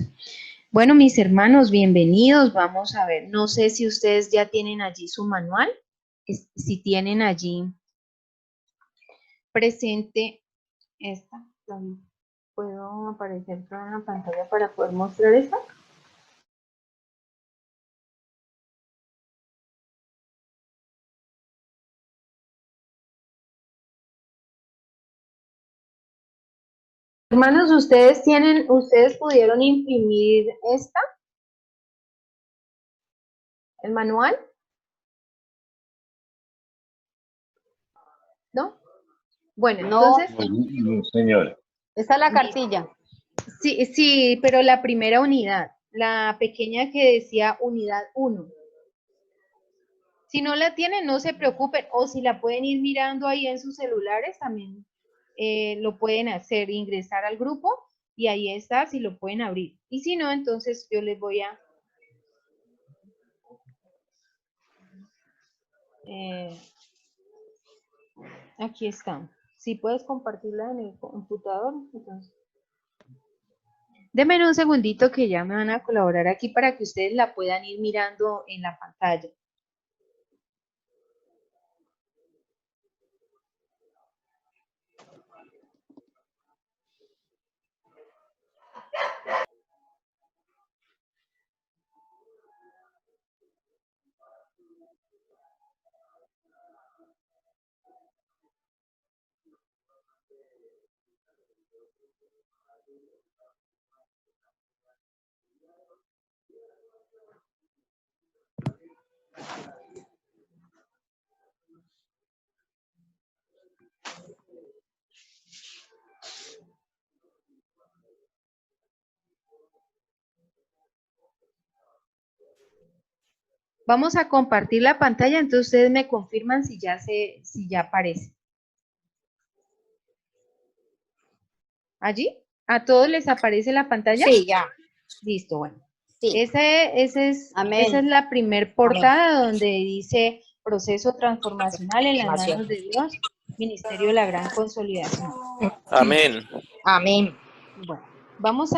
Listo. Bueno, mis hermanos, bienvenidos. Vamos a ver, no sé si ustedes ya tienen allí su manual, si tienen allí presente esta. ¿Puedo aparecer toda en la pantalla para poder mostrar esta? Hermanos, ustedes pudieron imprimir esta, el manual, ¿no? Bueno, entonces. No, señora. Esa es la cartilla. Sí, pero la primera unidad, la pequeña que decía unidad 1. Si no la tienen, no se preocupen, o si la pueden ir mirando ahí en sus celulares, también lo pueden hacer, ingresar al grupo, y ahí está, si lo pueden abrir. Y si no, entonces yo les voy a... aquí está. Si puedes compartirla en el computador, entonces... Denme un segundito que ya me van a colaborar aquí para que ustedes la puedan ir mirando en la pantalla. Vamos a compartir la pantalla, entonces ustedes me confirman si ya aparece. ¿Allí? ¿A todos les aparece la pantalla? Sí, ya. Listo, bueno. Sí. Esa es la primer portada donde dice proceso transformacional en las manos de Dios, Ministerio de la Gran Consolidación. Amén. Amén. Bueno, vamos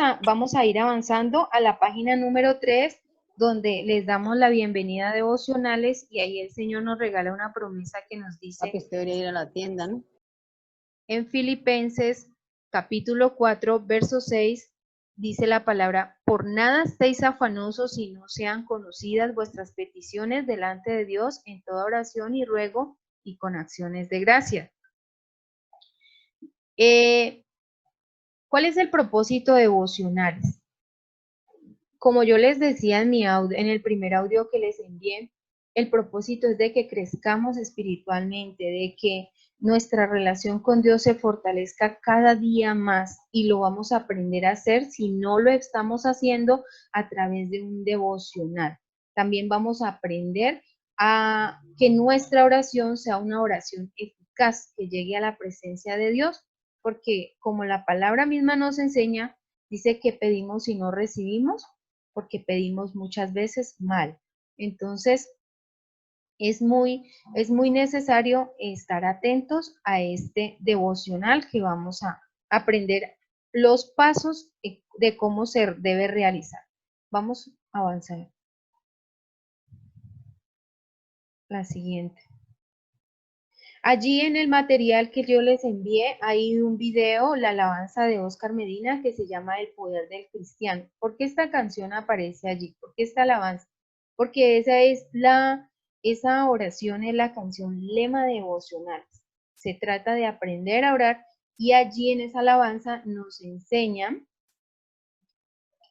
a ir avanzando a la página número 3, donde les damos la bienvenida a devocionales, y ahí el Señor nos regala una promesa que nos dice... que usted debería ir a la tienda, ¿no? En Filipenses capítulo 4, verso 6, dice la palabra: por nada estéis afanosos si no sean conocidas vuestras peticiones delante de Dios en toda oración y ruego y con acciones de gracia. ¿Cuál es el propósito devocional? Como yo les decía en en el primer audio que les envié, el propósito es de que crezcamos espiritualmente, de que nuestra relación con Dios se fortalezca cada día más, y lo vamos a aprender a hacer si no lo estamos haciendo a través de un devocional. También vamos a aprender a que nuestra oración sea una oración eficaz, que llegue a la presencia de Dios, porque como la palabra misma nos enseña, dice que pedimos y no recibimos, porque pedimos muchas veces mal. Entonces, es muy necesario estar atentos a este devocional, que vamos a aprender los pasos de cómo se debe realizar. Vamos a avanzar. La siguiente. Allí en el material que yo les envié hay un video, la alabanza de Oscar Medina, que se llama El Poder del Cristiano. ¿Por qué esta canción aparece allí? ¿Por qué esta alabanza? Porque esa oración es la canción lema devocional. Se trata de aprender a orar, y allí en esa alabanza nos enseñan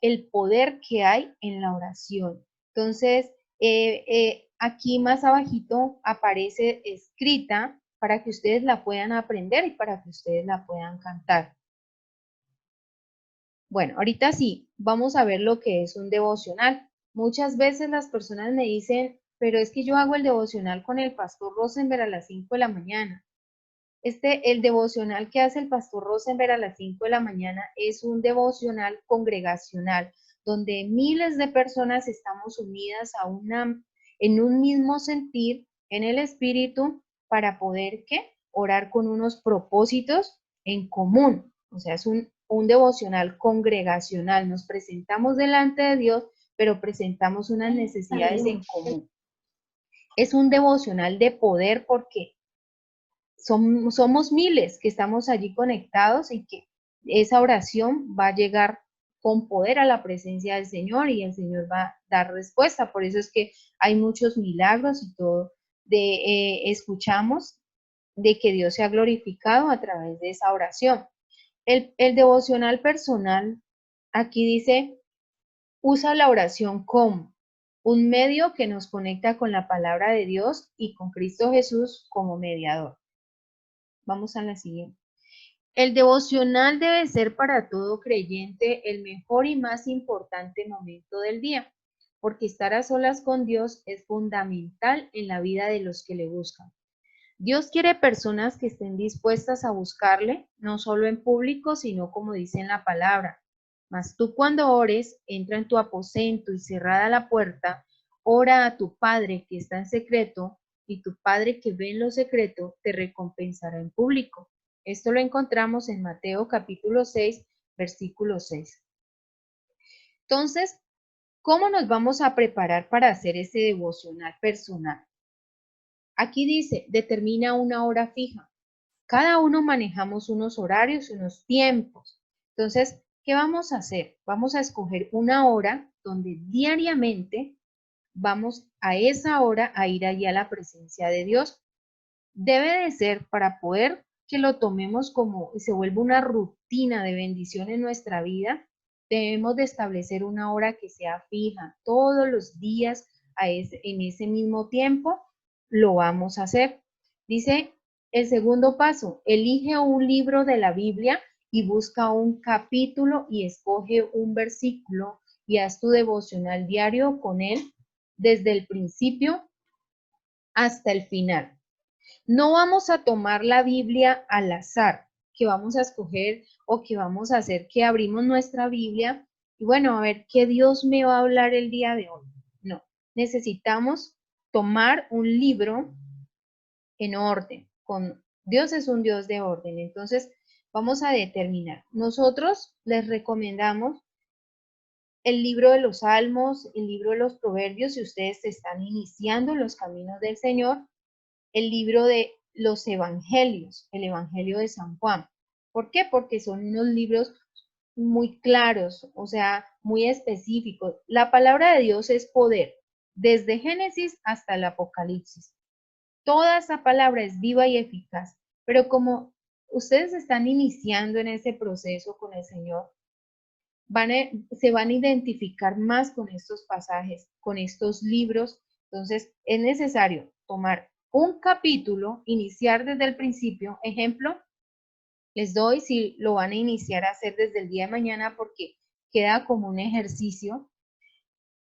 el poder que hay en la oración. Entonces, aquí más abajito aparece escrita para que ustedes la puedan aprender y para que ustedes la puedan cantar. Bueno, ahorita sí, vamos a ver lo que es un devocional. Muchas veces las personas me dicen, pero es que yo hago el devocional con el pastor Rosenberg a las 5 de la mañana. El devocional que hace el pastor Rosenberg a las 5 de la mañana es un devocional congregacional, donde miles de personas estamos unidas en un mismo sentir, en el espíritu, para poder, ¿qué? Orar con unos propósitos en común. O sea, es un un devocional congregacional. Nos presentamos delante de Dios, pero presentamos unas necesidades en común. Es un devocional de poder porque somos miles que estamos allí conectados y que esa oración va a llegar con poder a la presencia del Señor y el Señor va a dar respuesta. Por eso es que hay muchos milagros y todo. Escuchamos de que Dios se ha glorificado a través de esa oración. El devocional personal, aquí dice, usa la oración como un medio que nos conecta con la palabra de Dios y con Cristo Jesús como mediador. Vamos a la siguiente. El devocional debe ser para todo creyente el mejor y más importante momento del día, porque estar a solas con Dios es fundamental en la vida de los que le buscan. Dios quiere personas que estén dispuestas a buscarle, no solo en público, sino como dice en la palabra. Mas tú cuando ores, entra en tu aposento y cerrada la puerta, ora a tu Padre que está en secreto, y tu Padre que ve en lo secreto te recompensará en público. Esto lo encontramos en Mateo capítulo 6, versículo 6. Entonces, ¿cómo nos vamos a preparar para hacer ese devocional personal? Aquí dice, determina una hora fija. Cada uno manejamos unos horarios, unos tiempos. Entonces, ¿qué vamos a hacer? Vamos a escoger una hora donde diariamente vamos a esa hora a ir allí a la presencia de Dios. Debe de ser para poder que lo tomemos como y se vuelva una rutina de bendición en nuestra vida. Debemos de establecer una hora que sea fija todos los días en ese mismo tiempo. Lo vamos a hacer. Dice el segundo paso, elige un libro de la Biblia y busca un capítulo y escoge un versículo y haz tu devocional diario con él desde el principio hasta el final. No vamos a tomar la Biblia al azar, que vamos a escoger o que vamos a hacer que abrimos nuestra Biblia y bueno, a ver qué Dios me va a hablar el día de hoy. No, necesitamos tomar un libro en orden. Dios es un Dios de orden, entonces vamos a determinar. Nosotros les recomendamos el libro de los Salmos, el libro de los Proverbios, si ustedes están iniciando en los caminos del Señor, el libro de los Evangelios, el Evangelio de San Juan. ¿Por qué? Porque son unos libros muy claros, o sea, muy específicos. La palabra de Dios es poder, desde Génesis hasta el Apocalipsis. Toda esa palabra es viva y eficaz, pero como ustedes están iniciando en ese proceso con el Señor, se van a identificar más con estos pasajes, con estos libros. Entonces, es necesario tomar un capítulo, iniciar desde el principio. Ejemplo, les doy si lo van a iniciar a hacer desde el día de mañana porque queda como un ejercicio.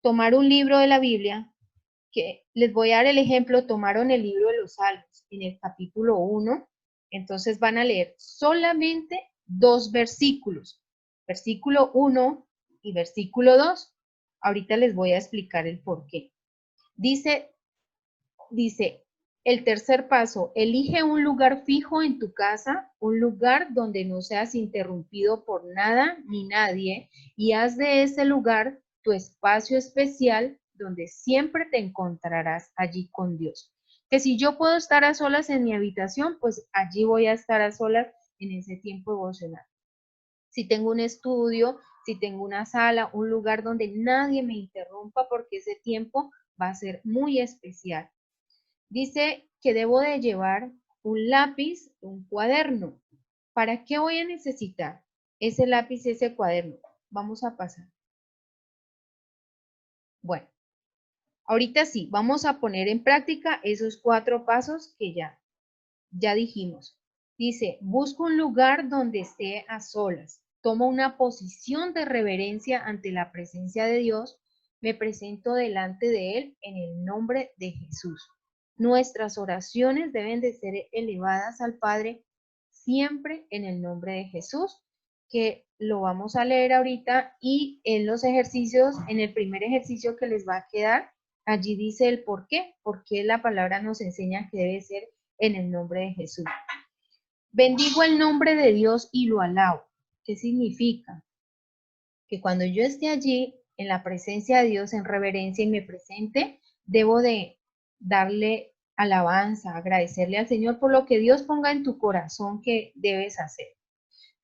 Tomar un libro de la Biblia, que les voy a dar el ejemplo, tomaron el libro de los Salmos en el capítulo 1, entonces van a leer solamente 2 versículos, versículo 1 y versículo 2. Ahorita les voy a explicar el por qué. Dice, el tercer paso, elige un lugar fijo en tu casa, un lugar donde no seas interrumpido por nada ni nadie, y haz de ese lugar tu espacio especial donde siempre te encontrarás allí con Dios. Que si yo puedo estar a solas en mi habitación, pues allí voy a estar a solas en ese tiempo devocional. Si tengo un estudio, si tengo una sala, un lugar donde nadie me interrumpa porque ese tiempo va a ser muy especial. Dice que debo de llevar un lápiz, un cuaderno. ¿Para qué voy a necesitar ese lápiz, ese cuaderno? Vamos a pasar. Bueno, ahorita sí, vamos a poner en práctica esos 4 pasos que ya dijimos. Dice, busco un lugar donde esté a solas. Tomo una posición de reverencia ante la presencia de Dios. Me presento delante de Él en el nombre de Jesús. Nuestras oraciones deben de ser elevadas al Padre siempre en el nombre de Jesús, que lo vamos a leer ahorita y en los ejercicios, en el primer ejercicio que les va a quedar, allí dice el por qué la palabra nos enseña que debe ser en el nombre de Jesús. Bendigo el nombre de Dios y lo alabo. ¿Qué significa? Que cuando yo esté allí, en la presencia de Dios, en reverencia y me presente, debo de darle alabanza, agradecerle al Señor por lo que Dios ponga en tu corazón que debes hacer.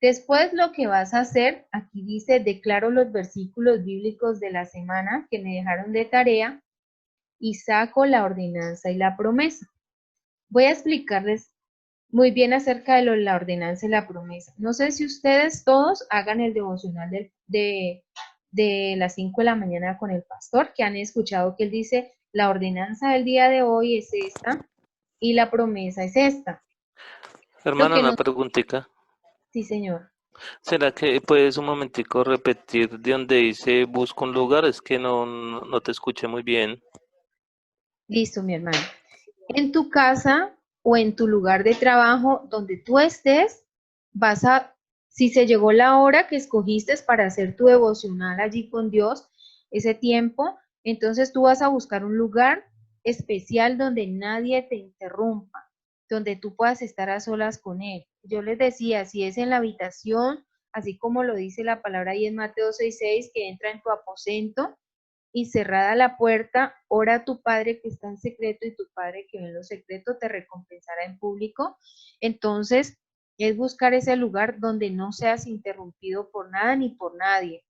Después lo que vas a hacer, aquí dice, declaro los versículos bíblicos de la semana que me dejaron de tarea y saco la ordenanza y la promesa. Voy a explicarles muy bien acerca de la ordenanza y la promesa. No sé si ustedes todos hagan el devocional de las 5 de la mañana con el pastor, que han escuchado que él dice, la ordenanza del día de hoy es esta y la promesa es esta. Lo Hermano, que una no, preguntita. sí, señor. ¿Será que puedes un momentico repetir de donde dice busco un lugar? Es que no te escuché muy bien. Listo, mi hermano. En tu casa o en tu lugar de trabajo, donde tú estés, si se llegó la hora que escogiste para hacer tu devocional allí con Dios, ese tiempo, entonces tú vas a buscar un lugar especial donde nadie te interrumpa, donde tú puedas estar a solas con Él. Yo les decía, si es en la habitación, así como lo dice la palabra ahí en Mateo 6:6, que entra en tu aposento, y cerrada la puerta, ora a tu Padre que está en secreto y tu Padre que ve en lo secreto te recompensará en público. Entonces, es buscar ese lugar donde no seas interrumpido por nada ni por nadie.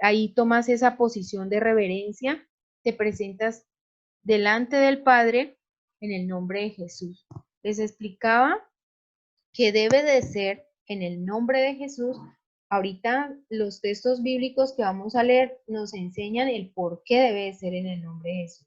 Ahí tomas esa posición de reverencia, te presentas delante del Padre en el nombre de Jesús. Les explicaba que debe de ser en el nombre de Jesús. Ahorita los textos bíblicos que vamos a leer nos enseñan el por qué debe de ser en el nombre de Jesús.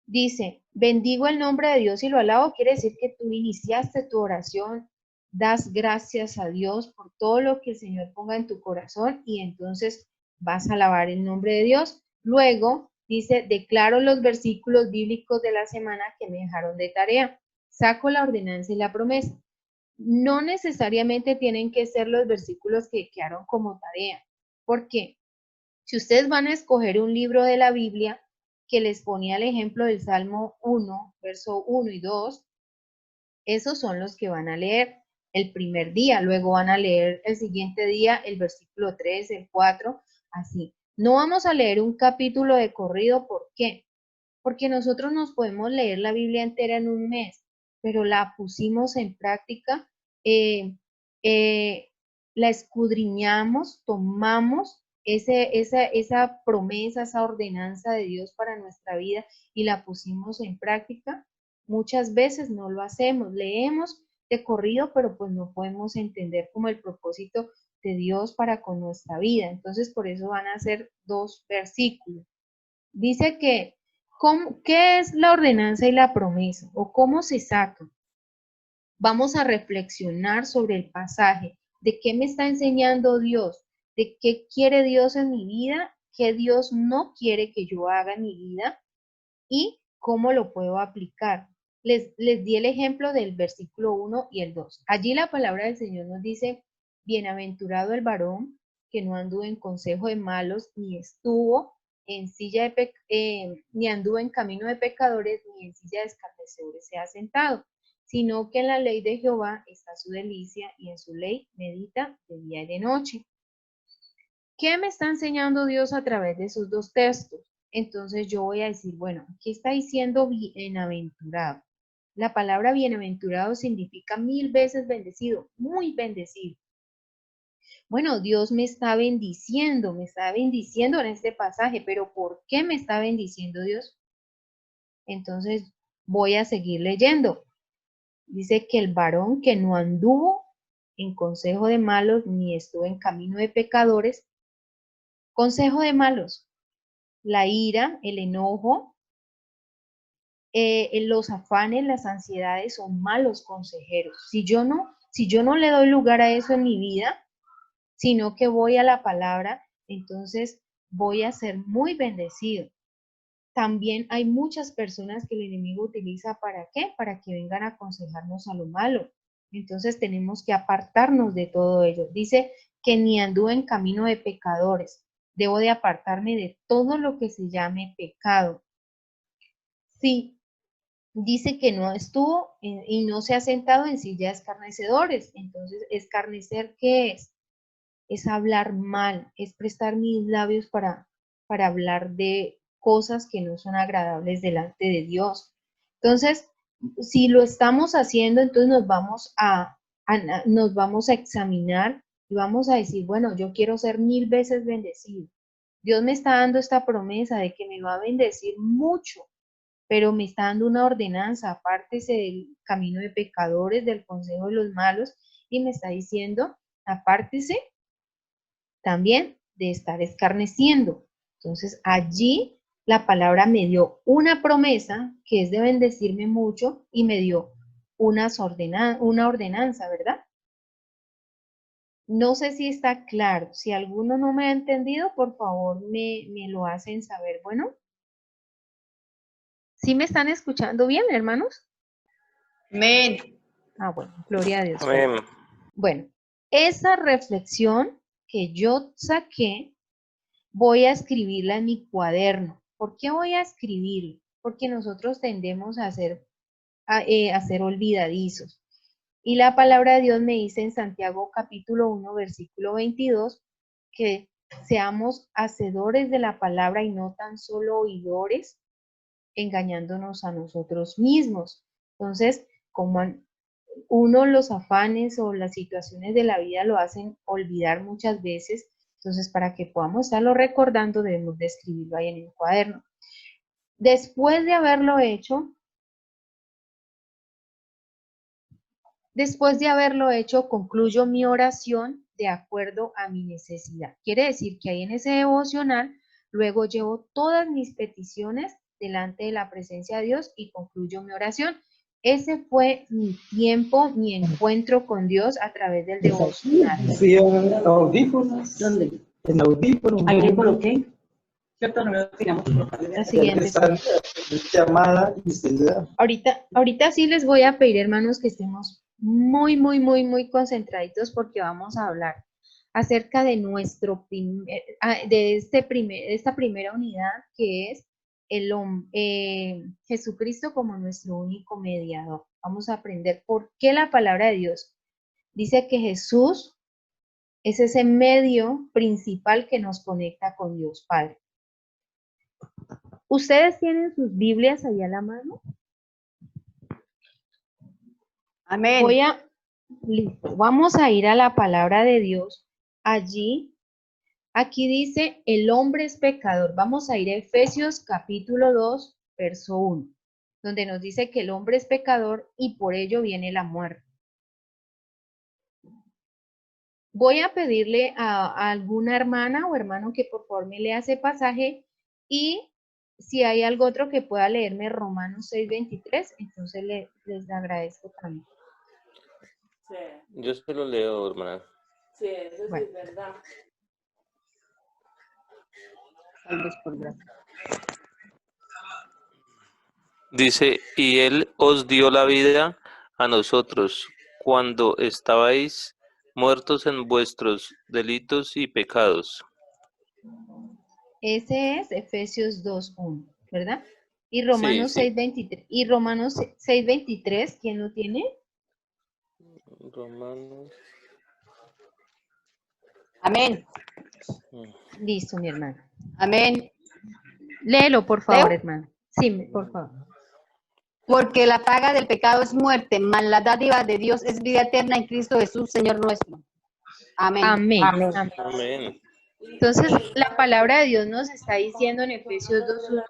Dice, bendigo el nombre de Dios y lo alabo, quiere decir que tú iniciaste tu oración, das gracias a Dios por todo lo que el Señor ponga en tu corazón y entonces vas a alabar el nombre de Dios. Luego dice, declaro los versículos bíblicos de la semana que me dejaron de tarea, saco la ordenanza y la promesa. No necesariamente tienen que ser los versículos que quedaron como tarea, porque si ustedes van a escoger un libro de la Biblia que les ponía el ejemplo del Salmo 1, verso 1 y 2, esos son los que van a leer el primer día, luego van a leer el siguiente día el versículo 3, el 4, así. No vamos a leer un capítulo de corrido, ¿por qué? Porque nosotros nos podemos leer la Biblia entera en un mes, pero la pusimos en práctica, eh, eh, la escudriñamos, tomamos esa promesa, esa ordenanza de Dios para nuestra vida y la pusimos en práctica. Muchas veces no lo hacemos, leemos de corrido, pero pues no podemos entender como el propósito de Dios para con nuestra vida. Entonces, por eso van a ser 2 versículos. Dice que, ¿qué es la ordenanza y la promesa? ¿O cómo se saca? Vamos a reflexionar sobre el pasaje, de qué me está enseñando Dios, de qué quiere Dios en mi vida, qué Dios no quiere que yo haga en mi vida y cómo lo puedo aplicar. Les di el ejemplo del versículo 1 y el 2. Allí la palabra del Señor nos dice, bienaventurado el varón que no anduvo en consejo de malos, ni estuvo en ni anduvo en camino de pecadores, ni en silla de escarnecedores se ha sentado, sino que en la ley de Jehová está su delicia y en su ley medita de día y de noche. ¿Qué me está enseñando Dios a través de esos 2 textos? Entonces yo voy a decir, bueno, aquí está diciendo bienaventurado. La palabra bienaventurado significa 1000 veces bendecido, muy bendecido. Bueno, Dios me está bendiciendo en este pasaje, pero ¿por qué me está bendiciendo Dios? Entonces voy a seguir leyendo. Dice que el varón que no anduvo en consejo de malos, ni estuvo en camino de pecadores. Consejo de malos, la ira, el enojo, los afanes, las ansiedades son malos consejeros. Si yo no le doy lugar a eso en mi vida, sino que voy a la palabra, entonces voy a ser muy bendecido. También hay muchas personas que el enemigo utiliza ¿para qué? Para que vengan a aconsejarnos a lo malo. Entonces tenemos que apartarnos de todo ello. Dice que ni anduve en camino de pecadores. Debo de apartarme de todo lo que se llame pecado. Sí, dice que no estuvo y no se ha sentado en silla de escarnecedores. Entonces, ¿escarnecer qué es? Es hablar mal, es prestar mis labios para hablar de cosas que no son agradables delante de Dios. Entonces, si lo estamos haciendo, entonces nos vamos a examinar y vamos a decir, bueno, yo quiero ser 1000 veces bendecido. Dios me está dando esta promesa de que me va a bendecir mucho, pero me está dando una ordenanza, apártese del camino de pecadores, del consejo de los malos, y me está diciendo, apártese también de estar escarneciendo. Entonces allí la palabra me dio una promesa que es de bendecirme mucho y me dio una ordenanza, ¿verdad? No sé si está claro. Si alguno no me ha entendido, por favor me lo hacen saber. Bueno, ¿sí me están escuchando bien, hermanos? Amén. Ah, bueno, gloria a Dios. Amén. Bueno, esa reflexión que yo saqué, voy a escribirla en mi cuaderno. ¿Por qué voy a escribir? Porque nosotros tendemos a ser olvidadizos. Y la palabra de Dios me dice en Santiago capítulo 1, versículo 22, que seamos hacedores de la palabra y no tan solo oidores, engañándonos a nosotros mismos. Entonces, como uno los afanes o las situaciones de la vida lo hacen olvidar muchas veces, entonces para que podamos estarlo recordando debemos de escribirlo ahí en el cuaderno. Después de haberlo hecho, concluyo mi oración de acuerdo a mi necesidad. Quiere decir que ahí en ese devocional, luego llevo todas mis peticiones delante de la presencia de Dios y concluyo mi oración. Ese fue mi tiempo, mi encuentro con Dios a través del devocional. Sí, en audífonos. ¿Dónde? En audífonos. Ahí le coloqué. La siguiente. Esa llamada y se da. Ahorita sí les voy a pedir, hermanos, que estemos muy concentraditos porque vamos a hablar acerca de esta primera unidad que es Jesucristo como nuestro único mediador. Vamos a aprender por qué la palabra de Dios dice que Jesús es ese medio principal que nos conecta con Dios Padre. ¿Ustedes tienen sus Biblias ahí a la mano? Amén. Listo, vamos a ir a la palabra de Dios. Aquí dice, el hombre es pecador. Vamos a ir a Efesios capítulo 2, verso 1, donde nos dice que el hombre es pecador y por ello viene la muerte. Voy a pedirle a alguna hermana o hermano que por favor me lea ese pasaje y si hay algo otro que pueda leerme Romanos 6:23, entonces les agradezco también. Sí, Yo se lo leo, hermana. sí, eso sí Bueno. es verdad. Tal vez por gracia. Dice, y Él os dio la vida a nosotros cuando estabais muertos en vuestros delitos y pecados. Ese es Efesios 2:1, ¿verdad? Y Sí, Romanos sí. 6:23. Y Romanos 6:23, ¿quién lo tiene? Romanos. Amén. Listo, mi hermano. Amén. Léelo, por favor, ¿Leo? hermano. Sí, por favor. Porque la paga del pecado es muerte, mas la dádiva de Dios es vida eterna en Cristo Jesús, Señor nuestro. Amén. Amén. Amén. Amén. Amén. Entonces, la palabra de Dios nos está diciendo en Efesios 2:1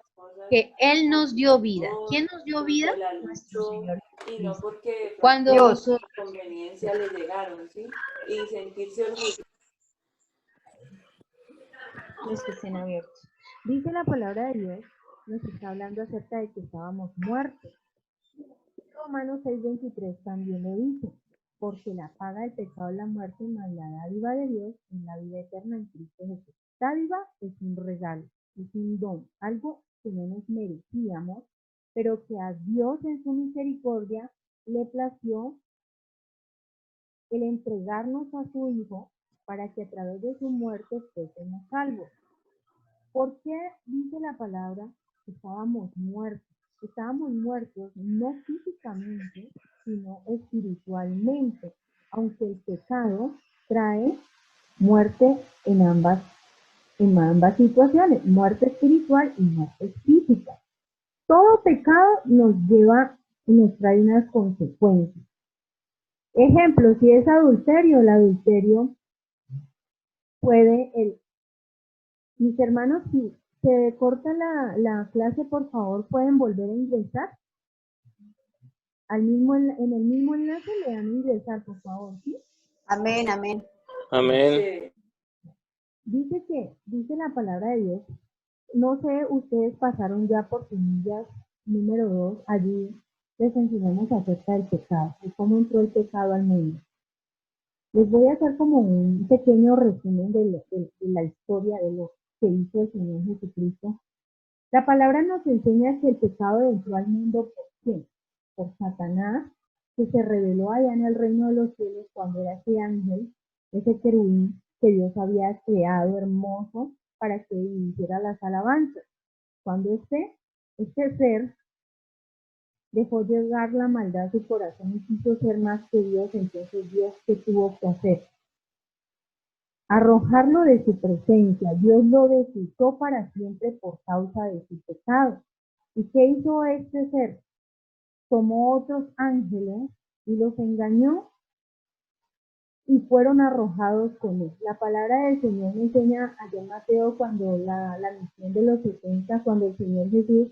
que Él nos dio vida. ¿Quién nos dio vida? Nuestro Señor Y no Jesucristo. porque Cuando Dios. nosotros... conveniencia le llegaron, ¿sí? Y sentirse orgulloso. Los que estén abiertos. Dice la palabra de Dios, nos está hablando acerca de que estábamos muertos. Romanos 6:23 también lo dice, porque la paga del pecado es la muerte, mas la dádiva de Dios es la vida eterna en Cristo Jesús. Dádiva es un regalo, es un don, algo que no nos merecíamos, pero que a Dios en su misericordia le plació el entregarnos a su Hijo para que a través de su muerte fuésemos salvos. ¿Por qué dice la palabra que estábamos muertos? Estábamos muertos no físicamente, sino espiritualmente, aunque el pecado trae muerte en ambas situaciones, muerte espiritual y muerte física. Todo pecado nos lleva y nos trae unas consecuencias. Ejemplo, si es adulterio, el adulterio mis hermanos, si se corta la clase, por favor, pueden volver a ingresar. En el mismo enlace le dan a ingresar, por favor, ¿sí? Amén, amén. Amén. Dice la palabra de Dios, no sé, ustedes pasaron ya por semillas número 2, allí les enseñamos acerca del pecado, de cómo entró el pecado al mundo. Les voy a hacer como un pequeño resumen de la historia de lo que hizo el Señor Jesucristo. La palabra nos enseña que el pecado entró al mundo ¿por quién? Por Satanás, que se reveló allá en el reino de los cielos cuando era ese ángel, ese querubín que Dios había creado hermoso para que hiciera las alabanzas. Cuando este ser dejó llegar la maldad a su corazón y quiso ser más que Dios, entonces Dios, ¿qué tuvo que hacer? Arrojarlo de su presencia. Dios lo desechó para siempre por causa de su pecado. ¿Y qué hizo este ser? Tomó otros ángeles y los engañó y fueron arrojados con él. La palabra del Señor me enseña allá en Mateo cuando la misión de los 70, cuando el Señor Jesús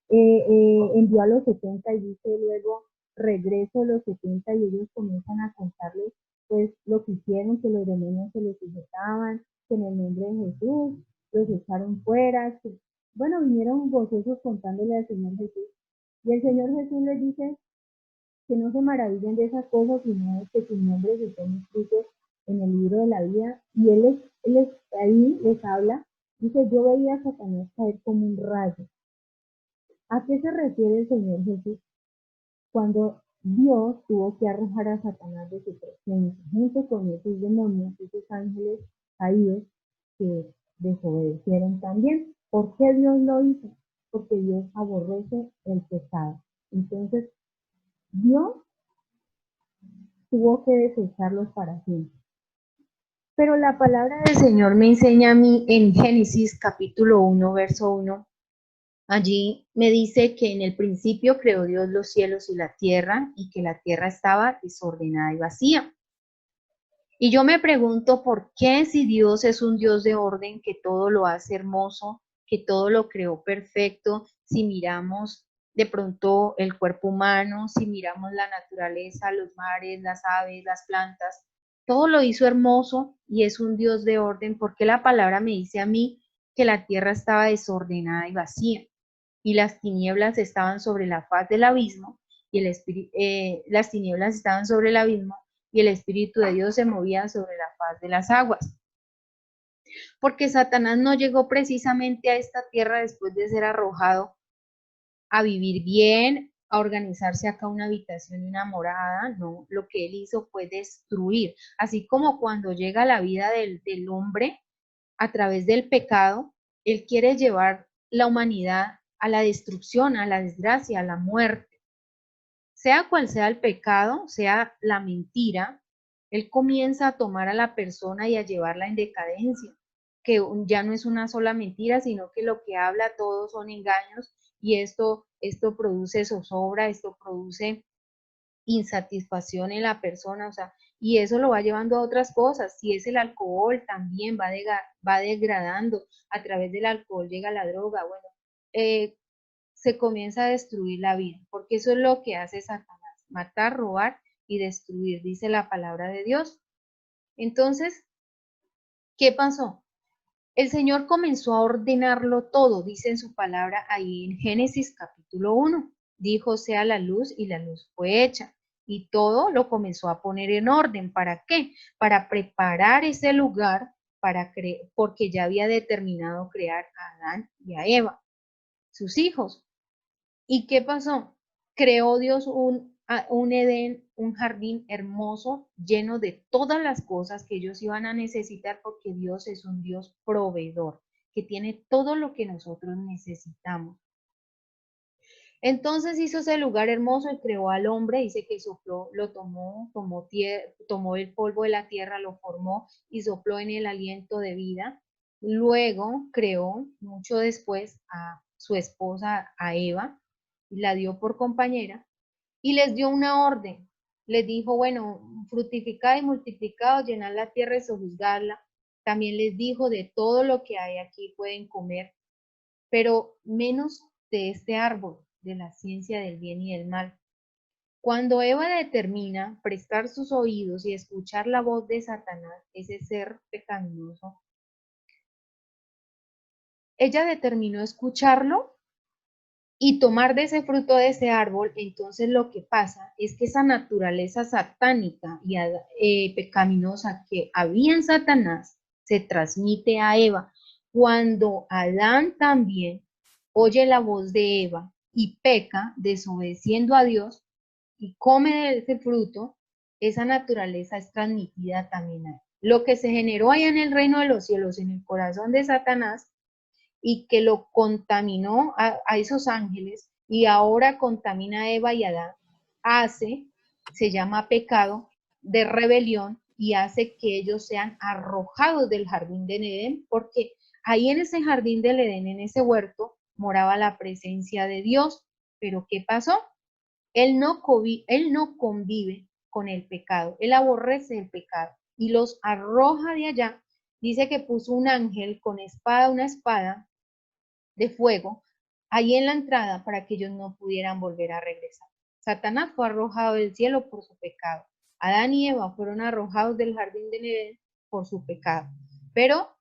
envió a los 70 y dice luego regreso a los 70 y ellos comienzan a contarles pues lo que hicieron, que los demonios se les sujetaban, que en el nombre de Jesús los echaron fuera, que, bueno, vinieron gozosos contándole al Señor Jesús. Y el Señor Jesús les dice que no se maravillen de esas cosas, sino que sus nombres estén escritos en el libro de la vida. Y él ahí les habla, dice, yo veía a Satanás caer como un rayo. ¿A qué se refiere el Señor Jesús? Cuando Dios tuvo que arrojar a Satanás de su presencia, junto con esos demonios, esos ángeles caídos que desobedecieron también. ¿Por qué Dios lo hizo? Porque Dios aborrece el pecado. Entonces, Dios tuvo que desecharlos para siempre. Pero la palabra del Señor me enseña a mí en Génesis capítulo 1, verso 1. Allí me dice que en el principio creó Dios los cielos y la tierra y que la tierra estaba desordenada y vacía. Y yo me pregunto por qué si Dios es un Dios de orden, que todo lo hace hermoso, que todo lo creó perfecto, si miramos de pronto el cuerpo humano, si miramos la naturaleza, los mares, las aves, las plantas, todo lo hizo hermoso y es un Dios de orden, porque la palabra me dice a mí que la tierra estaba desordenada y vacía y las tinieblas estaban sobre la faz del abismo y las tinieblas estaban sobre el abismo y el Espíritu de Dios se movía sobre la faz de las aguas. Porque Satanás no llegó precisamente a esta tierra después de ser arrojado a vivir bien, a organizarse acá una habitación y una morada, no, lo que él hizo fue destruir, así como cuando llega la vida del hombre a través del pecado, él quiere llevar la humanidad a la destrucción, a la desgracia, a la muerte. Sea cual sea el pecado, sea la mentira, él comienza a tomar a la persona y a llevarla en decadencia, que ya no es una sola mentira, sino que lo que habla todo son engaños y esto produce zozobra, esto produce insatisfacción en la persona, o sea, y eso lo va llevando a otras cosas. Si es el alcohol, también va degradando. A través del alcohol llega la droga, bueno, se comienza a destruir la vida, porque eso es lo que hace Satanás, matar, robar y destruir, dice la palabra de Dios. Entonces, ¿qué pasó? El Señor comenzó a ordenarlo todo, dice en su palabra ahí en Génesis capítulo 1. Dijo, sea la luz y la luz fue hecha. Y todo lo comenzó a poner en orden. ¿Para qué? Para preparar ese lugar porque ya había determinado crear a Adán y a Eva, sus hijos. ¿Y qué pasó? Creó Dios un Edén, un jardín hermoso, lleno de todas las cosas que ellos iban a necesitar, porque Dios es un Dios proveedor, que tiene todo lo que nosotros necesitamos. Entonces hizo ese lugar hermoso y creó al hombre, dice que sopló, lo tomó el polvo de la tierra, lo formó y sopló en el aliento de vida. Luego creó, mucho después, a su esposa, a Eva, y la dio por compañera, y les dio una orden. Les dijo, bueno, fructificad y multiplicad, llenad la tierra y sojuzgadla. También les dijo, de todo lo que hay aquí pueden comer, pero menos de este árbol, de la ciencia del bien y del mal. Cuando Eva determina prestar sus oídos y escuchar la voz de Satanás, ese ser pecaminoso, ella determinó escucharlo y tomar de ese fruto de ese árbol. Entonces lo que pasa es que esa naturaleza satánica y pecaminosa que había en Satanás se transmite a Eva. Cuando Adán también oye la voz de Eva y peca, desobedeciendo a Dios, y come de ese fruto, esa naturaleza es transmitida también a él. Lo que se generó allá en el reino de los cielos, en el corazón de Satanás, y que lo contaminó a esos ángeles y ahora contamina a Eva y a Adán, se llama pecado de rebelión y hace que ellos sean arrojados del jardín de Edén, porque ahí en ese jardín del Edén, en ese huerto, moraba la presencia de Dios. Pero ¿qué pasó? Él no convive con el pecado, él aborrece el pecado y los arroja de allá. Dice que puso un ángel con una espada de fuego ahí en la entrada para que ellos no pudieran volver a regresar. Satanás fue arrojado del cielo por su pecado. Adán y Eva fueron arrojados del jardín de Edén por su pecado. Pero,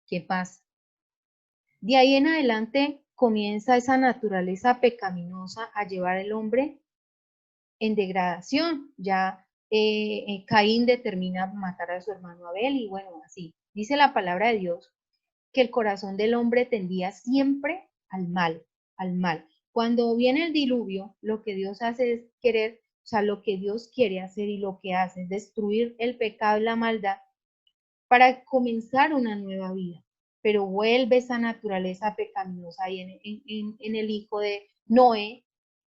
¿qué pasa? De ahí en adelante comienza esa naturaleza pecaminosa a llevar al hombre en degradación. Ya Caín determina matar a su hermano Abel y bueno, así. Dice la palabra de Dios que el corazón del hombre tendía siempre al mal, al mal. Cuando viene el diluvio, lo que Dios hace es querer, o sea, lo que Dios quiere hacer y lo que hace es destruir el pecado y la maldad para comenzar una nueva vida. Pero vuelve esa naturaleza pecaminosa ahí en el hijo de Noé,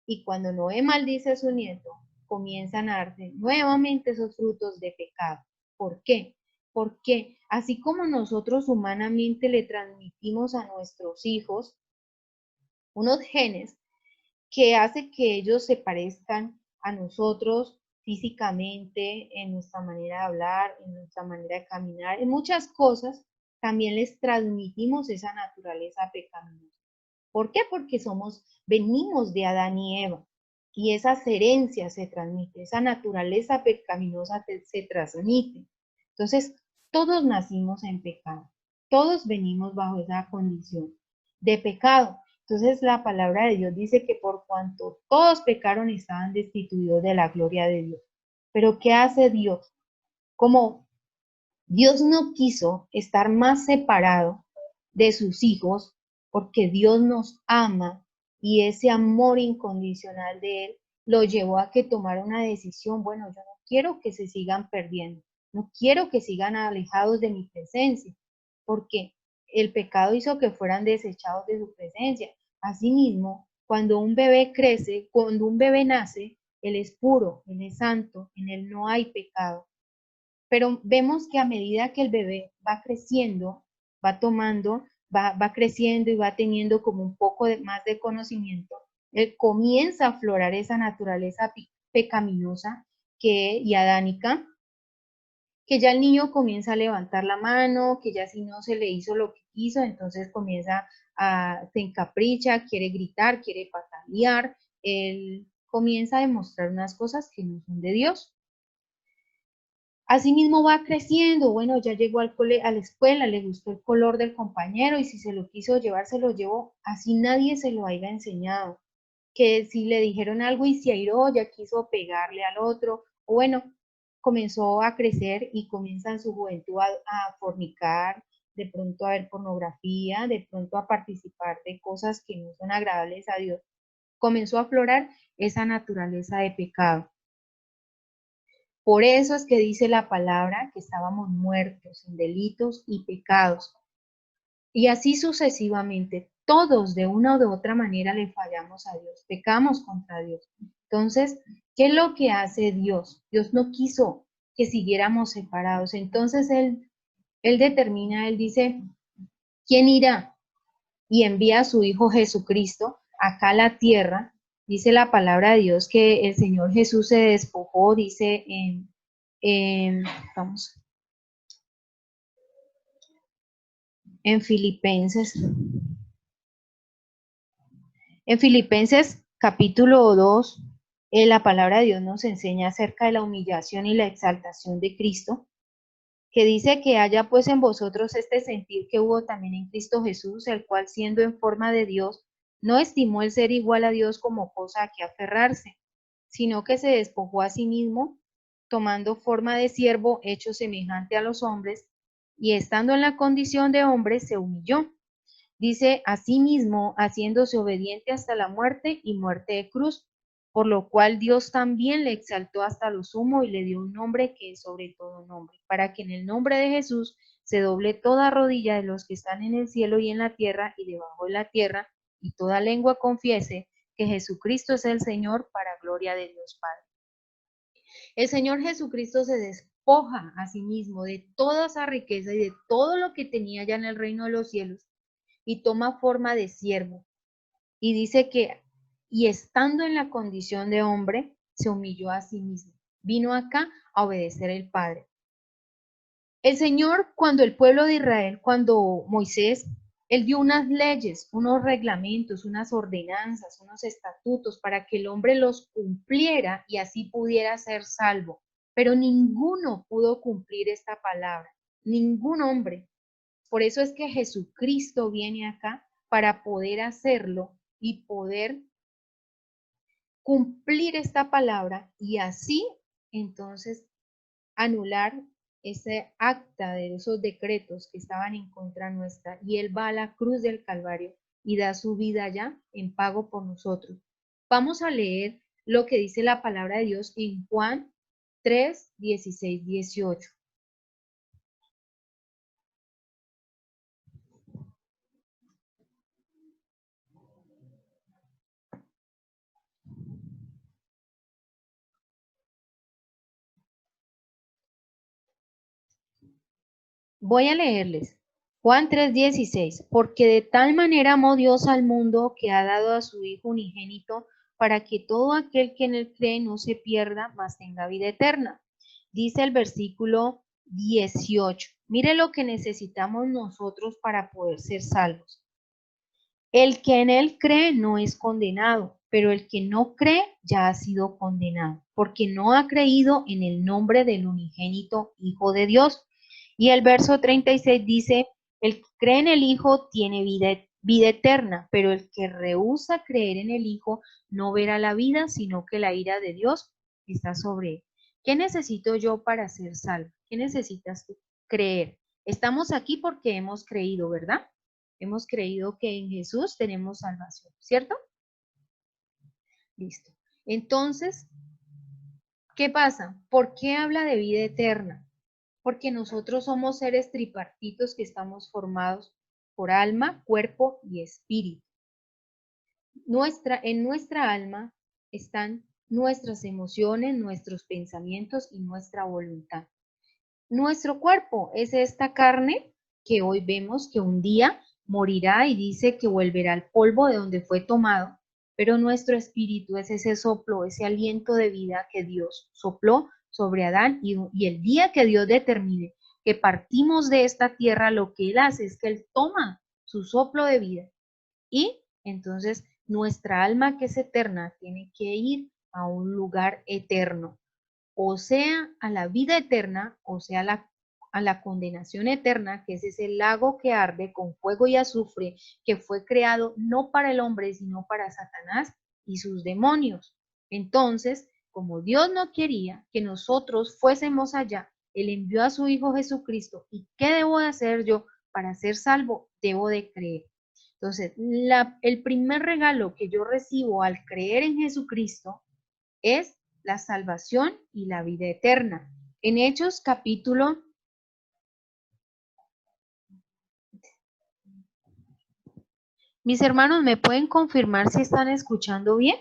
y cuando Noé maldice a su nieto, comienzan a darse nuevamente esos frutos de pecado. ¿Por qué? Porque así como nosotros humanamente le transmitimos a nuestros hijos unos genes que hace que ellos se parezcan a nosotros físicamente, en nuestra manera de hablar, en nuestra manera de caminar, en muchas cosas, también les transmitimos esa naturaleza pecaminosa. ¿Por qué? Porque venimos de Adán y Eva y esas herencias se transmiten, esa naturaleza pecaminosa se transmite. Entonces, todos nacimos en pecado, todos venimos bajo esa condición de pecado. Entonces, la palabra de Dios dice que por cuanto todos pecaron, estaban destituidos de la gloria de Dios. Pero ¿qué hace Dios? Como Dios no quiso estar más separado de sus hijos, porque Dios nos ama y ese amor incondicional de Él lo llevó a que tomara una decisión. Bueno, yo no quiero que se sigan perdiendo, no quiero que sigan alejados de mi presencia, porque el pecado hizo que fueran desechados de su presencia. Asimismo, cuando un bebé crece, cuando un bebé nace, él es puro, él es santo, en él no hay pecado. Pero vemos que a medida que el bebé va creciendo, va creciendo y va teniendo como un poco más de conocimiento, él comienza a aflorar esa naturaleza pecaminosa y adánica, que ya el niño comienza a levantar la mano, que ya si no se le hizo lo que quiso, entonces se encapricha, quiere gritar, quiere patalear, él comienza a demostrar unas cosas que no son de Dios. Asimismo va creciendo, bueno, ya llegó a la escuela, le gustó el color del compañero y si se lo quiso llevar, se lo llevó, así nadie se lo haya enseñado. Que si le dijeron algo y se airó, ya quiso pegarle al otro, o bueno, comenzó a crecer y comienza en su juventud a fornicar, de pronto a ver pornografía, de pronto a participar de cosas que no son agradables a Dios. Comenzó a aflorar esa naturaleza de pecado. Por eso es que dice la palabra que estábamos muertos en delitos y pecados. Y así sucesivamente, todos de una o de otra manera le fallamos a Dios, pecamos contra Dios. Entonces, ¿qué es lo que hace Dios? Dios no quiso que siguiéramos separados. Entonces, Él determina, Él dice, ¿quién irá? Y envía a su Hijo Jesucristo acá a la tierra. Dice la palabra de Dios que el Señor Jesús se despojó, dice vamos, en Filipenses. En Filipenses capítulo 2, la palabra de Dios nos enseña acerca de la humillación y la exaltación de Cristo, que dice que haya pues en vosotros este sentir que hubo también en Cristo Jesús, el cual siendo en forma de Dios, no estimó el ser igual a Dios como cosa a que aferrarse, sino que se despojó a sí mismo, tomando forma de siervo, hecho semejante a los hombres, y estando en la condición de hombre, se humilló. Dice, asimismo, haciéndose obediente hasta la muerte y muerte de cruz, por lo cual Dios también le exaltó hasta lo sumo y le dio un nombre que es sobre todo nombre, para que en el nombre de Jesús se doble toda rodilla de los que están en el cielo y en la tierra y debajo de la tierra, y toda lengua confiese que Jesucristo es el Señor, para gloria de Dios Padre. El Señor Jesucristo se despoja a sí mismo de toda esa riqueza y de todo lo que tenía ya en el reino de los cielos, y toma forma de siervo. Y dice que, y estando en la condición de hombre, se humilló a sí mismo. Vino acá a obedecer al Padre. El Señor, cuando el pueblo de Israel, cuando Moisés, él dio unas leyes, unos reglamentos, unas ordenanzas, unos estatutos para que el hombre los cumpliera y así pudiera ser salvo. Pero ninguno pudo cumplir esta palabra, ningún hombre. Por eso es que Jesucristo viene acá para poder hacerlo y poder cumplir esta palabra y así entonces anular ese acta de esos decretos que estaban en contra nuestra. Y Él va a la cruz del Calvario y da su vida ya en pago por nosotros. Vamos a leer lo que dice la palabra de Dios en Juan 3, 16, 18. Voy a leerles. Juan 3:16, porque de tal manera amó Dios al mundo que ha dado a su Hijo unigénito para que todo aquel que en él cree no se pierda, mas tenga vida eterna. Dice el versículo 18. Mire lo que necesitamos nosotros para poder ser salvos. El que en él cree no es condenado, pero el que no cree ya ha sido condenado, porque no ha creído en el nombre del unigénito Hijo de Dios. Y el verso 36 dice, el que cree en el Hijo tiene vida eterna, pero el que rehúsa creer en el Hijo no verá la vida, sino que la ira de Dios está sobre él. ¿Qué necesito yo para ser salvo? ¿Qué necesitas tú? Creer. Estamos aquí porque hemos creído, ¿verdad? Hemos creído que en Jesús tenemos salvación, ¿cierto? Listo. Entonces, ¿qué pasa? ¿Por qué habla de vida eterna? Porque nosotros somos seres tripartitos que estamos formados por alma, cuerpo y espíritu. En nuestra alma están nuestras emociones, nuestros pensamientos y nuestra voluntad. Nuestro cuerpo es esta carne que hoy vemos que un día morirá y dice que volverá al polvo de donde fue tomado, pero nuestro espíritu es ese soplo, ese aliento de vida que Dios sopló sobre Adán y el día que Dios determine que partimos de esta tierra, lo que Él hace es que Él toma su soplo de vida y entonces nuestra alma que es eterna tiene que ir a un lugar eterno, o sea, a la vida eterna, o sea, a la condenación eterna, que es ese lago que arde con fuego y azufre, que fue creado no para el hombre, sino para Satanás y sus demonios. Entonces, como Dios no quería que nosotros fuésemos allá, Él envió a su Hijo Jesucristo. ¿Y qué debo de hacer yo para ser salvo? Debo de creer. Entonces, el primer regalo que yo recibo al creer en Jesucristo es la salvación y la vida eterna. En Hechos capítulo Mis hermanos, ¿me pueden confirmar si están escuchando bien?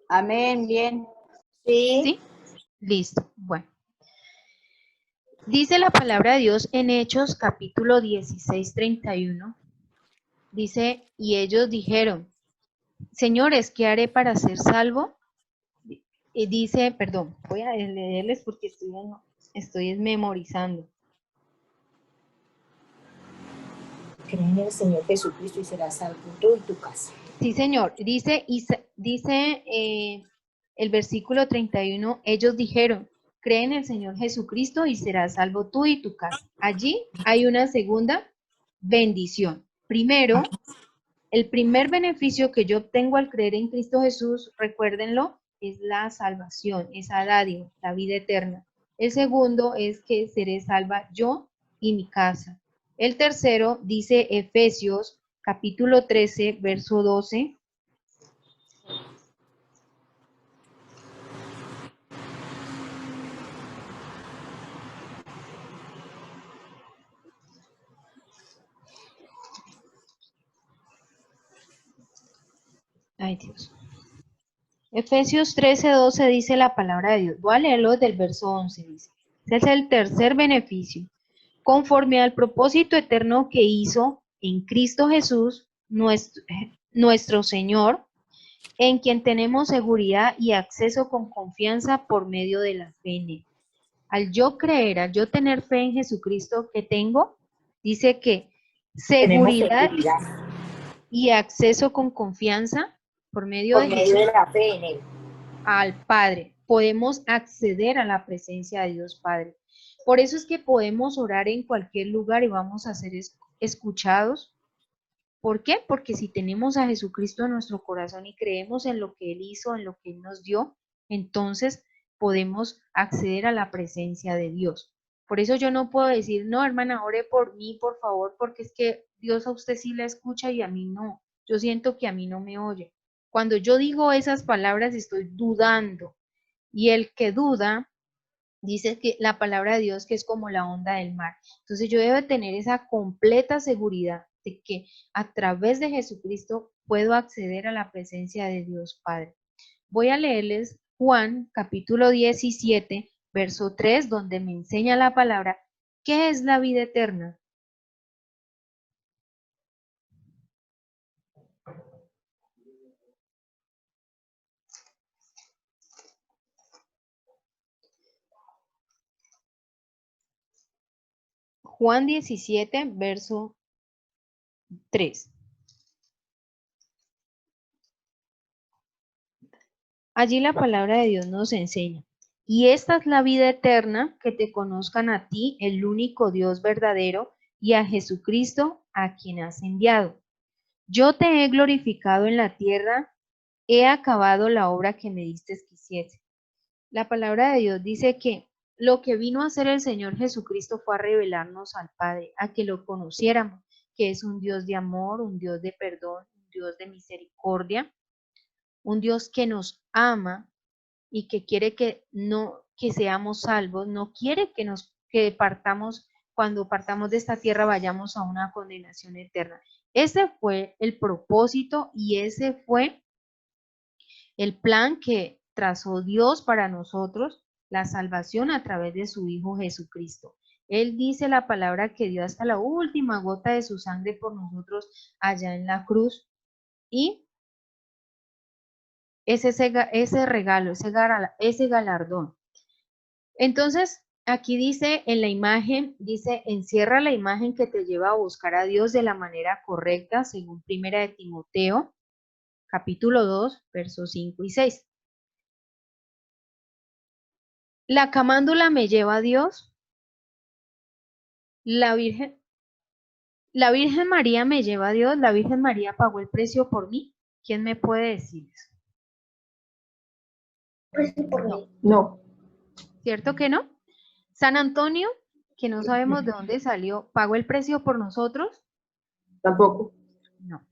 Amén, bien. ¿Sí? Listo. Bueno. Dice la palabra de Dios en Hechos capítulo 16, 31. Dice, y ellos dijeron, señores, ¿qué haré para ser salvo? Y dice, perdón, voy a leerles porque estoy memorizando. Cree en el Señor Jesucristo y serás salvo tú y tu casa. Sí, señor. Dice el versículo 31, ellos dijeron, cree en el Señor Jesucristo y serás salvo tú y tu casa. Allí hay una segunda bendición. Primero, el primer beneficio que yo obtengo al creer en Cristo Jesús, recuérdenlo, es la salvación, esa dádiva, la vida eterna. El segundo es que seré salva yo y mi casa. El tercero dice Efesios capítulo 13, verso 12. Ay, Dios. Efesios 13, 12 dice la palabra de Dios. Voy a leerlo desde el verso 11. Dice, ese es el tercer beneficio. Conforme al propósito eterno que hizo en Cristo Jesús, nuestro Señor, en quien tenemos seguridad y acceso con confianza por medio de la fe en Él. Al yo creer, al yo tener fe en Jesucristo que tengo, dice que Tenemos seguridad seguridad y acceso con confianza por medio por de medio Jesús de la fe en Él. al Padre. Podemos acceder a la presencia de Dios Padre. Por eso es que podemos orar en cualquier lugar y vamos a ser escuchados. ¿Por qué? Porque si tenemos a Jesucristo en nuestro corazón y creemos en lo que Él hizo, en lo que Él nos dio, entonces podemos acceder a la presencia de Dios. Por eso yo no puedo decir, no, hermana, ore por mí, por favor, porque es que Dios a usted sí la escucha y a mí no. Yo siento que a mí no me oye. Cuando yo digo esas palabras estoy dudando. Y el que duda, dice que la palabra de Dios que es como la onda del mar. Entonces yo debo tener esa completa seguridad de que a través de Jesucristo puedo acceder a la presencia de Dios Padre. Voy a leerles Juan capítulo 17, verso 3, donde me enseña la palabra, ¿qué es la vida eterna? Juan 17, verso 3. Allí la palabra de Dios nos enseña. Y esta es la vida eterna, que te conozcan a ti, el único Dios verdadero, y a Jesucristo, a quien has enviado. Yo te he glorificado en la tierra, he acabado la obra que me diste que hiciese. La palabra de Dios dice que lo que vino a hacer el Señor Jesucristo fue a revelarnos al Padre, a que lo conociéramos, que es un Dios de amor, un Dios de perdón, un Dios de misericordia, un Dios que nos ama y que quiere que seamos salvos, no quiere que partamos, cuando partamos de esta tierra vayamos a una condenación eterna. Ese fue el propósito y ese fue el plan que trazó Dios para nosotros, la salvación a través de su Hijo Jesucristo. Él dice la palabra que dio hasta la última gota de su sangre por nosotros allá en la cruz y es ese regalo, ese galardón. Entonces, aquí dice en la imagen, dice, encierra la imagen que te lleva a buscar a Dios de la manera correcta, según Primera de Timoteo, capítulo 2, versos 5 y 6. La camándula me lleva a Dios. La Virgen María me lleva a Dios. La Virgen María pagó el precio por mí. ¿Quién me puede decir eso? No. No. ¿Cierto que no? San Antonio, que no sabemos de dónde salió, ¿pagó el precio por nosotros? Tampoco. No.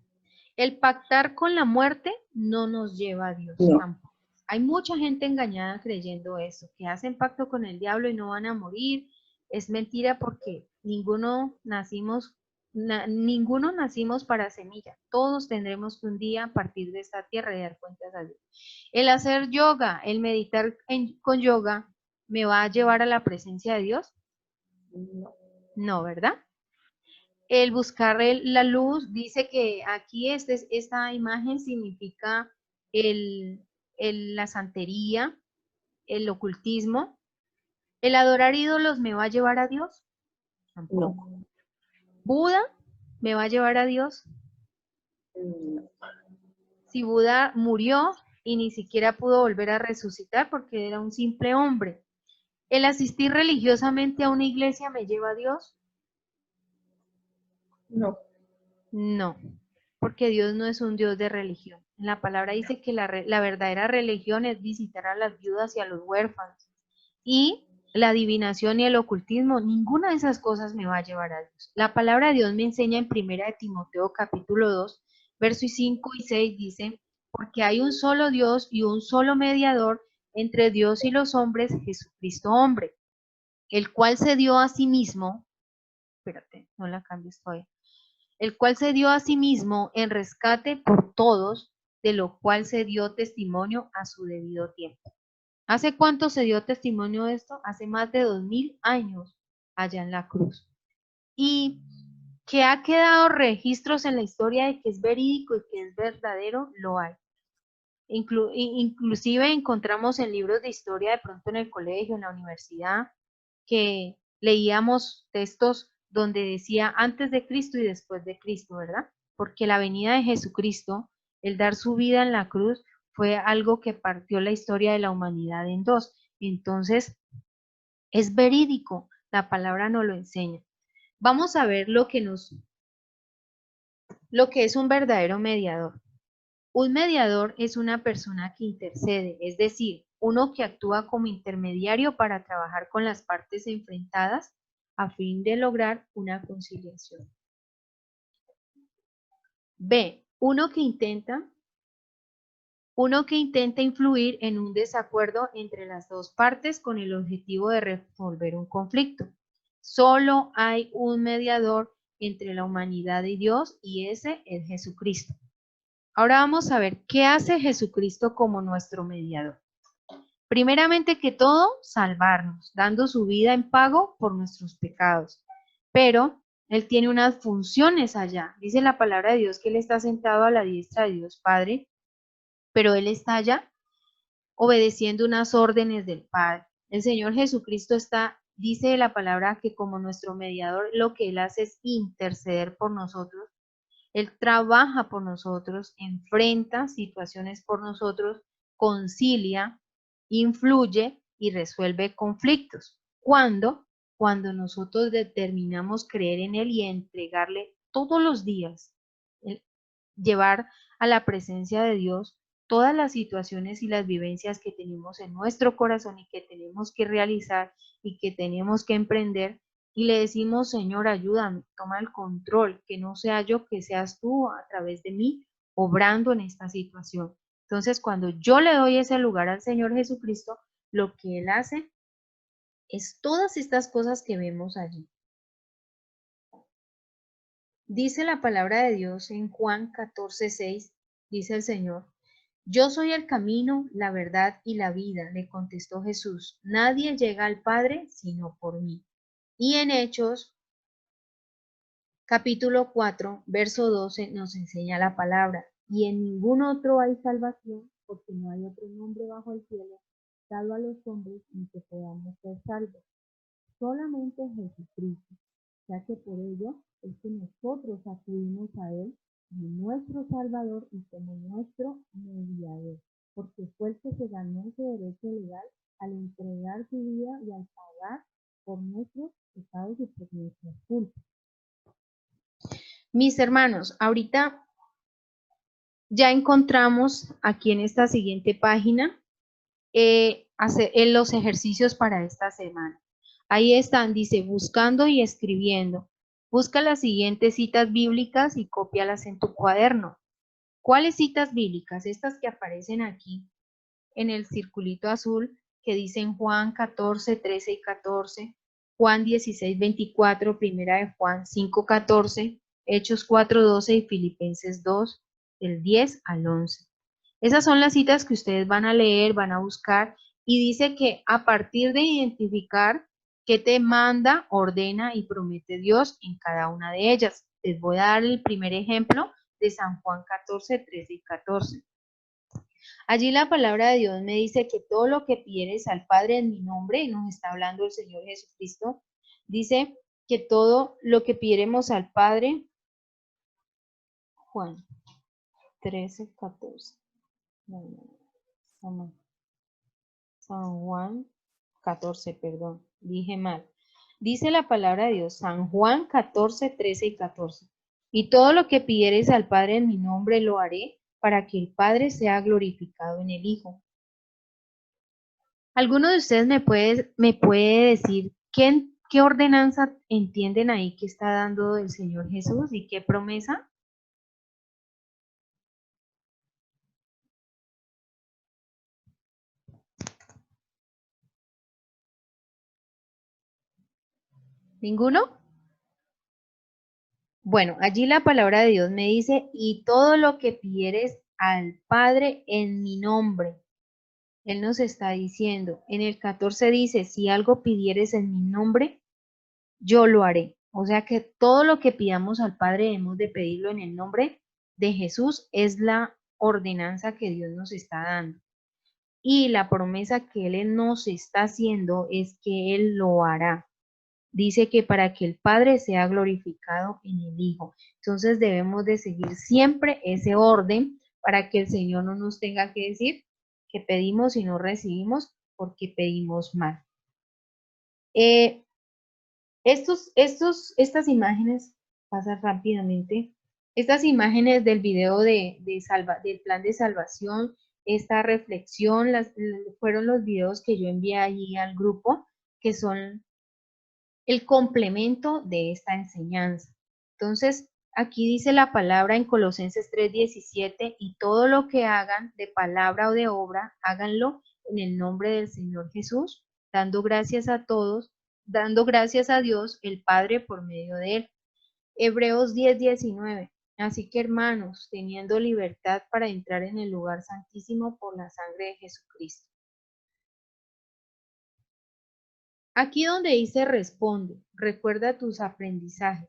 El pactar con la muerte no nos lleva a Dios No. tampoco. Hay mucha gente engañada creyendo eso, que hacen pacto con el diablo y no van a morir. Es mentira porque ninguno nacimos Ninguno nacimos para semilla. Todos tendremos que un día partir de esta tierra y dar cuentas a Dios. El hacer yoga, el meditar con yoga, ¿me va a llevar a la presencia de Dios? No, ¿verdad? El buscar la luz, dice que aquí esta imagen significa la santería, el ocultismo. ¿El adorar ídolos me va a llevar a Dios? Tampoco. No. ¿Buda me va a llevar a Dios? No. Si Buda murió y ni siquiera pudo volver a resucitar porque era un simple hombre, ¿el asistir religiosamente a una iglesia me lleva a Dios? No. No, porque Dios no es un Dios de religión. La palabra dice que la verdadera religión es visitar a las viudas y a los huérfanos. Y la adivinación y el ocultismo, ninguna de esas cosas me va a llevar a Dios. La palabra de Dios me enseña en 1 de Timoteo capítulo 2, versos 5 y 6, dice, porque hay un solo Dios y un solo mediador entre Dios y los hombres, Jesucristo hombre, el cual se dio a sí mismo, espérate, no la cambies todavía, el cual se dio a sí mismo en rescate por todos, de lo cual se dio testimonio a su debido tiempo. ¿Hace cuánto se dio testimonio de esto? Hace más de 2000 años allá en la cruz. Y que ha quedado registros en la historia de que es verídico y que es verdadero, lo hay. Inclusive encontramos en libros de historia, de pronto en el colegio, en la universidad, que leíamos textos donde decía antes de Cristo y después de Cristo, ¿verdad? Porque la venida de Jesucristo, el dar su vida en la cruz, fue algo que partió la historia de la humanidad en dos. Entonces, es verídico, la palabra nos lo enseña. Vamos a ver lo que es un verdadero mediador. Un mediador es una persona que intercede, es decir, uno que actúa como intermediario para trabajar con las partes enfrentadas a fin de lograr una conciliación. B. Uno que intenta influir en un desacuerdo entre las dos partes con el objetivo de resolver un conflicto. Solo hay un mediador entre la humanidad y Dios y ese es Jesucristo. Ahora vamos a ver qué hace Jesucristo como nuestro mediador. Primeramente que todo, salvarnos, dando su vida en pago por nuestros pecados. Pero Él tiene unas funciones allá. Dice la palabra de Dios que Él está sentado a la diestra de Dios Padre, pero Él está allá obedeciendo unas órdenes del Padre. El Señor Jesucristo dice la palabra que como nuestro mediador, lo que Él hace es interceder por nosotros. Él trabaja por nosotros, enfrenta situaciones por nosotros, concilia, influye y resuelve conflictos. ¿Cuándo? Cuando nosotros determinamos creer en Él y entregarle todos los días, llevar a la presencia de Dios todas las situaciones y las vivencias que tenemos en nuestro corazón y que tenemos que realizar y que tenemos que emprender. Y le decimos, Señor, ayúdame, toma el control, que no sea yo, que seas tú a través de mí, obrando en esta situación. Entonces, cuando yo le doy ese lugar al Señor Jesucristo, lo que Él hace es todas estas cosas que vemos allí. Dice la palabra de Dios en Juan 14:6, dice el Señor, yo soy el camino, la verdad y la vida, le contestó Jesús. Nadie llega al Padre sino por mí. Y en Hechos capítulo 4, verso 12 nos enseña la palabra. Y en ningún otro hay salvación, porque no hay otro nombre bajo el cielo dado a los hombres en que podamos ser salvos. Solamente Jesucristo, ya que por ello es que nosotros acudimos a Él como nuestro Salvador y como nuestro mediador, porque fue el que se ganó ese derecho legal al entregar su vida y al pagar por nuestros pecados y por nuestras culpas. Mis hermanos, ahorita ya encontramos aquí en esta siguiente página los ejercicios para esta semana. Ahí están, dice, buscando y escribiendo. Busca las siguientes citas bíblicas y cópialas en tu cuaderno. ¿Cuáles citas bíblicas? Estas que aparecen aquí en el circulito azul que dicen Juan 14, 13 y 14, Juan 16, 24, primera de Juan 5, 14, Hechos 4:12 y Filipenses 2, del 10 al 11. Esas son las citas que ustedes van a leer, van a buscar, y dice que a partir de identificar qué te manda, ordena y promete Dios en cada una de ellas. Les voy a dar el primer ejemplo de San Juan 14, 13 y 14. Allí la palabra de Dios me dice que todo lo que pidieres al Padre en mi nombre, y nos está hablando el Señor Jesucristo, dice que todo lo que pidiéremos al Padre, Juan 13, 14. San Juan 14, perdón, dije mal. Dice la palabra de Dios, San Juan 14, 13 y 14. Y todo lo que pidieres al Padre en mi nombre lo haré, para que el Padre sea glorificado en el Hijo. ¿Alguno de ustedes me puede decir qué ordenanza entienden ahí que está dando el Señor Jesús y qué promesa? ¿Ninguno? Bueno, allí la palabra de Dios me dice, y todo lo que pidieres al Padre en mi nombre. Él nos está diciendo, en el 14 dice, si algo pidieres en mi nombre, yo lo haré. O sea que todo lo que pidamos al Padre hemos de pedirlo en el nombre de Jesús, es la ordenanza que Dios nos está dando. Y la promesa que Él nos está haciendo es que Él lo hará. Dice que para que el Padre sea glorificado en el Hijo. Entonces debemos de seguir siempre ese orden para que el Señor no nos tenga que decir que pedimos y no recibimos porque pedimos mal. Estas imágenes, pasan rápidamente, estas imágenes del video del plan de salvación, esta reflexión, fueron los videos que yo envié allí al grupo, que son el complemento de esta enseñanza. Entonces, aquí dice la palabra en Colosenses 3:17, y todo lo que hagan de palabra o de obra, háganlo en el nombre del Señor Jesús, dando gracias a todos, dando gracias a Dios el Padre por medio de él. Hebreos 10:19, así que hermanos, teniendo libertad para entrar en el lugar santísimo por la sangre de Jesucristo. Aquí donde dice responde, recuerda tus aprendizajes.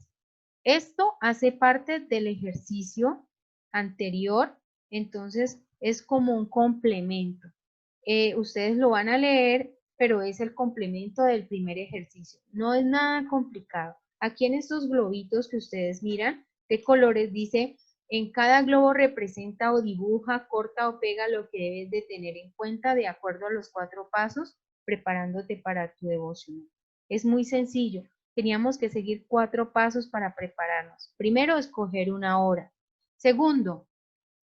Esto hace parte del ejercicio anterior, entonces es como un complemento. Ustedes lo van a leer, pero es el complemento del primer ejercicio. No es nada complicado. Aquí en estos globitos que ustedes miran, de colores, dice, en cada globo representa o dibuja, corta o pega lo que debes de tener en cuenta de acuerdo a los 4 pasos, preparándote para tu devoción. Es muy sencillo. Teníamos que seguir 4 pasos para prepararnos. Primero, escoger una hora. Segundo,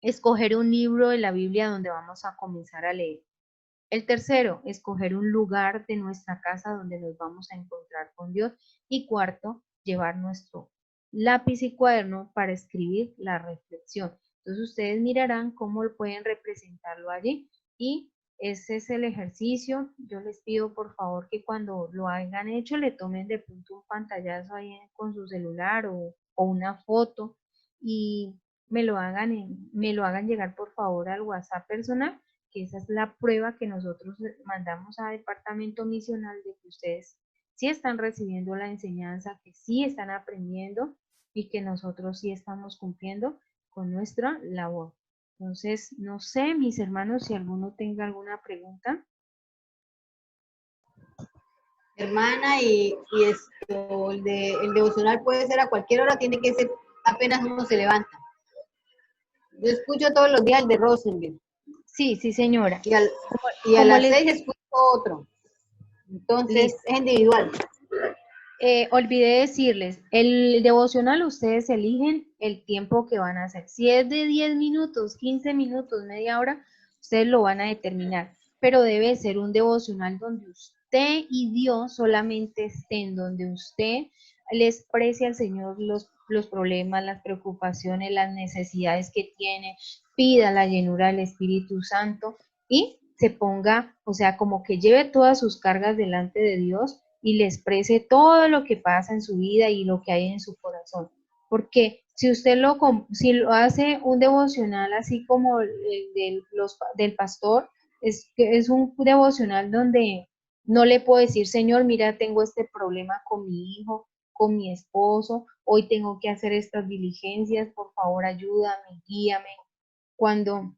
escoger un libro de la Biblia donde vamos a comenzar a leer. El tercero, escoger un lugar de nuestra casa donde nos vamos a encontrar con Dios. Y cuarto, llevar nuestro lápiz y cuaderno para escribir la reflexión. Entonces ustedes mirarán cómo pueden representarlo allí, y ese es el ejercicio. Yo les pido por favor que cuando lo hayan hecho le tomen de pronto un pantallazo ahí con su celular o una foto y me lo hagan llegar por favor al WhatsApp personal, que esa es la prueba que nosotros mandamos a Departamento Misional de que ustedes sí están recibiendo la enseñanza, que sí están aprendiendo y que nosotros sí estamos cumpliendo con nuestra labor. Entonces, no sé, mis hermanos, si alguno tenga alguna pregunta. Hermana, y el devocional puede ser a cualquier hora, tiene que ser apenas uno se levanta. Yo escucho todos los días el de Rosenberg. Sí, sí, señora. Y a las 6 escucho otro. Entonces, es individual. Olvidé decirles, el devocional ustedes eligen el tiempo que van a hacer. Si es de 10 minutos, 15 minutos, media hora, ustedes lo van a determinar. Pero debe ser un devocional donde usted y Dios solamente estén, donde usted le exprese al Señor los problemas, las preocupaciones, las necesidades que tiene, pida la llenura del Espíritu Santo y se ponga, o sea, como que lleve todas sus cargas delante de Dios y le exprese todo lo que pasa en su vida y lo que hay en su corazón. Porque si usted si lo hace un devocional así como el del pastor, es un devocional donde no le puedo decir, Señor, mira, tengo este problema con mi hijo, con mi esposo, hoy tengo que hacer estas diligencias, por favor ayúdame, guíame. Cuando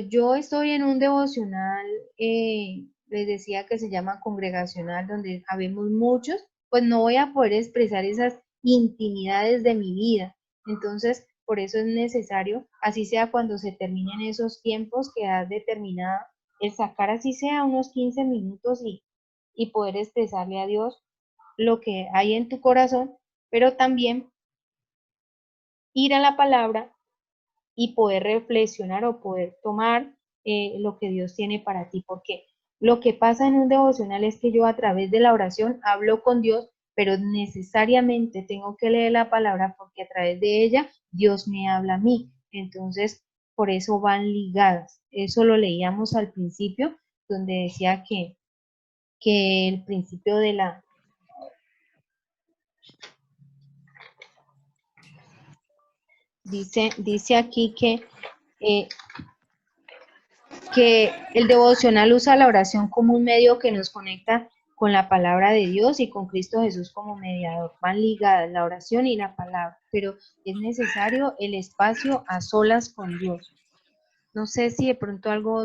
yo estoy en un devocional, les decía que se llama congregacional, donde habemos muchos, pues no voy a poder expresar esas intimidades de mi vida. Entonces, por eso es necesario, así sea cuando se terminen esos tiempos que has determinado, el sacar así sea unos 15 minutos y poder expresarle a Dios lo que hay en tu corazón, pero también ir a la palabra y poder reflexionar o poder tomar lo que Dios tiene para ti, porque lo que pasa en un devocional es que yo a través de la oración hablo con Dios, pero necesariamente tengo que leer la palabra porque a través de ella Dios me habla a mí. Entonces, por eso van ligadas. Eso lo leíamos al principio, donde decía que el principio de la... Dice aquí eh, que el devocional usa la oración como un medio que nos conecta con la palabra de Dios y con Cristo Jesús como mediador. Van ligadas la oración y la palabra, pero es necesario el espacio a solas con Dios. No sé si de pronto algo